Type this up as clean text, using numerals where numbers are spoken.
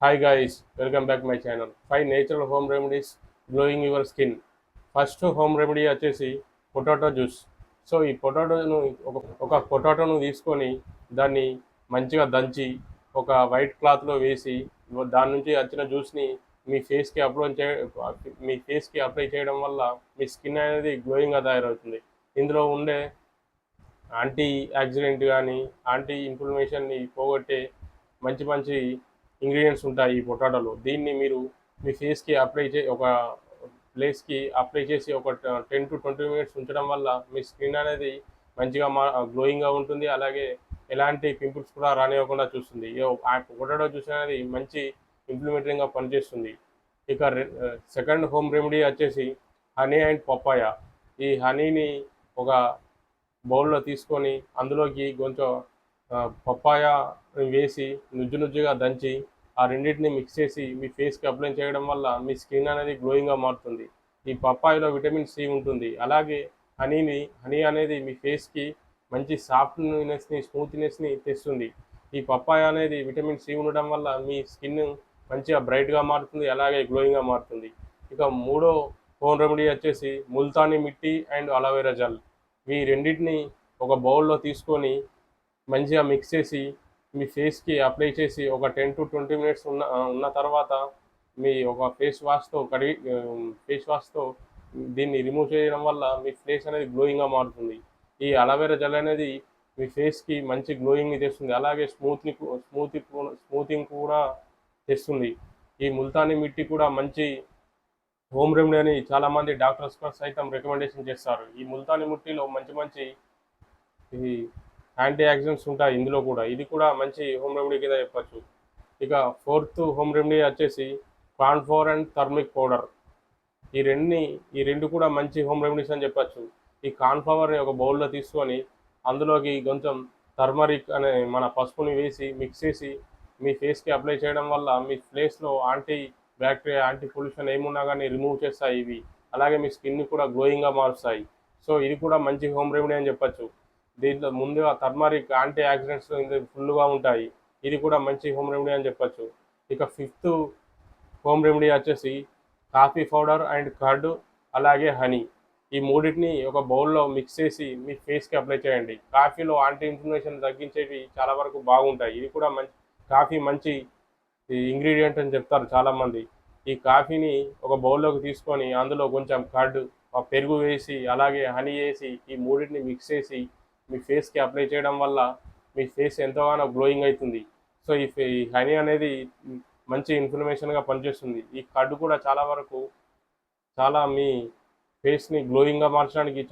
Hi guys, welcome back my channel. 5 natural home remedies glowing your skin. First home remedy వచ్చేసి potato juice. So ఈ పొటాటోను ఒక పొటాటోను తీసుకొని దాన్ని మంచిగా దంచి ఒక వైట్ క్లాత్లో వేసి దాని నుంచి వచ్చిన జ్యూస్ని మీ ఫేస్కి అప్లై చేయడం వల్ల మీ స్కిన్ అనేది గ్లోయింగ్గా తయారవుతుంది. ఇందులో ఉండే యాంటీ యాక్సిడెంట్ కానీ యాంటీ ఇన్ఫ్లమేషన్ని పోగొట్టే మంచి మంచి ఇంగ్రీడియంట్స్ ఉంటాయి ఈ పొటాటోలో. దీన్ని మీరు మీ ఫేస్కి ఒక ప్లేస్కి అప్లై చేసి ఒక 10 to 20 మినిట్స్ ఉంచడం వల్ల మీ స్కిన్ అనేది మంచిగా గ్లోయింగ్గా ఉంటుంది. అలాగే ఎలాంటి పింపుల్స్ కూడా రానివ్వకుండా చూస్తుంది. ఆ పొటాటో జ్యూస్ అనేది మంచి ఇంప్లిమెంటింగ్గా పనిచేస్తుంది. ఇక సెకండ్ హోమ్ రెమెడీ వచ్చేసి హనీ అండ్ పప్పాయ. ఈ హనీని ఒక బౌల్లో తీసుకొని అందులోకి కొంచెం పప్పాయ వేసి నుజ్జుగా దంచి ఆ రెండింటిని మిక్స్ చేసి మీ ఫేస్కి అప్లై చేయడం వల్ల మీ స్కిన్ అనేది గ్లోయింగ్గా మారుతుంది. ఈ పప్పాయలో విటమిన్ సి ఉంటుంది. అలాగే హనీ అనేది మీ ఫేస్కి మంచి సాఫ్ట్నెస్ని స్మూత్నెస్ని తెస్తుంది. ఈ పప్పాయ అనేది విటమిన్ సి ఉండడం వల్ల మీ స్కిన్ మంచిగా బ్రైట్గా మారుతుంది, అలాగే గ్లోయింగ్గా మారుతుంది. ఇక మూడో హోమ్ రెమెడీ వచ్చేసి ముల్తానీ మిట్టి అండ్ అలోవెరా జెల్. ఈ రెండింటిని ఒక బౌల్లో తీసుకొని మంచిగా మిక్స్ చేసి మీ ఫేస్కి అప్లై చేసి ఒక 10 to 20 మినిట్స్ ఉన్న తర్వాత మీ ఒక ఫేస్ వాష్తో దీన్ని రిమూవ్ చేయడం వల్ల మీ ఫేస్ అనేది గ్లోయింగ్గా మారుతుంది. ఈ అలోవెరా జెల్ అనేది మీ ఫేస్కి మంచి గ్లోయింగ్ని తెస్తుంది, అలాగే స్మూతింగ్ కూడా తెస్తుంది. ఈ ముల్తానీ మిట్టి కూడా మంచి హోమ్ రెమెడీ అని చాలామంది డాక్టర్స్ సైతం రికమెండేషన్ చేస్తారు. ఈ ముల్తానీ మిట్టిలో మంచి మంచి ఈ యాంటీ ఆక్సిడెంట్స్ ఉంటాయి ఇందులో కూడా. ఇది కూడా మంచి హోమ్ రెమెడీ కింద చెప్పచ్చు. ఇక ఫోర్త్ హోమ్ రెమెడీ వచ్చేసి కార్న్ఫ్లోర్ అండ్ టర్మిక్ పౌడర్. ఈ రెండు కూడా మంచి హోమ్ రెమెడీస్ అని చెప్పచ్చు. ఈ కార్న్ఫ్లవర్ని ఒక బౌల్లో తీసుకొని అందులోకి కొంచెం టర్మరిక్ అనే మన పసుపుని వేసి మిక్స్ చేసి మీ ఫేస్కి అప్లై చేయడం వల్ల మీ ఫేస్లో బ్యాక్టీరియా యాంటీ పొల్యూషన్ ఏమున్నా కానీ రిమూవ్ చేస్తాయి ఇవి. అలాగే మీ స్కిన్ని కూడా గ్లోయింగ్గా మారుస్తాయి. సో ఇది కూడా మంచి హోమ్ రెమెడీ అని చెప్పచ్చు. దీంట్లో ముందుగా టర్మరిక్ యాంటీ ఆక్సిడెంట్స్ ఇందులో ఫుల్గా ఉంటాయి. ఇది కూడా మంచి హోమ్ రెమెడీ అని చెప్పచ్చు. ఇక ఫిఫ్త్ హోమ్ రెమెడీ వచ్చేసి కాఫీ పౌడర్ అండ్ కర్డ్, అలాగే హనీ. ఈ మూడింటిని ఒక బౌల్లో మిక్స్ చేసి మీ ఫేస్కి అప్లై చేయండి. కాఫీలో యాంటీ ఇన్ఫ్లమేషన్ తగ్గించేవి చాలా వరకు బాగుంటాయి. ఇది కూడా కాఫీ మంచి ఇంగ్రీడియంట్ అని చెప్తారు చాలామంది. ఈ కాఫీని ఒక బౌల్లోకి తీసుకొని అందులో కొంచెం కర్డ్, పెరుగు వేసి అలాగే హనీ వేసి ఈ మూడింటిని మిక్స్ చేసి మీ ఫేస్కి అప్లై చేయడం వల్ల మీ ఫేస్ ఎంతగానో గ్లోయింగ్ అవుతుంది. సో ఈ హనీ అనేది మంచి ఇన్ఫ్లమేషన్గా పనిచేస్తుంది. ఈ కర్డ్ కూడా చాలా వరకు మీ ఫేస్ని గ్లోయింగ్గా మార్చడానికి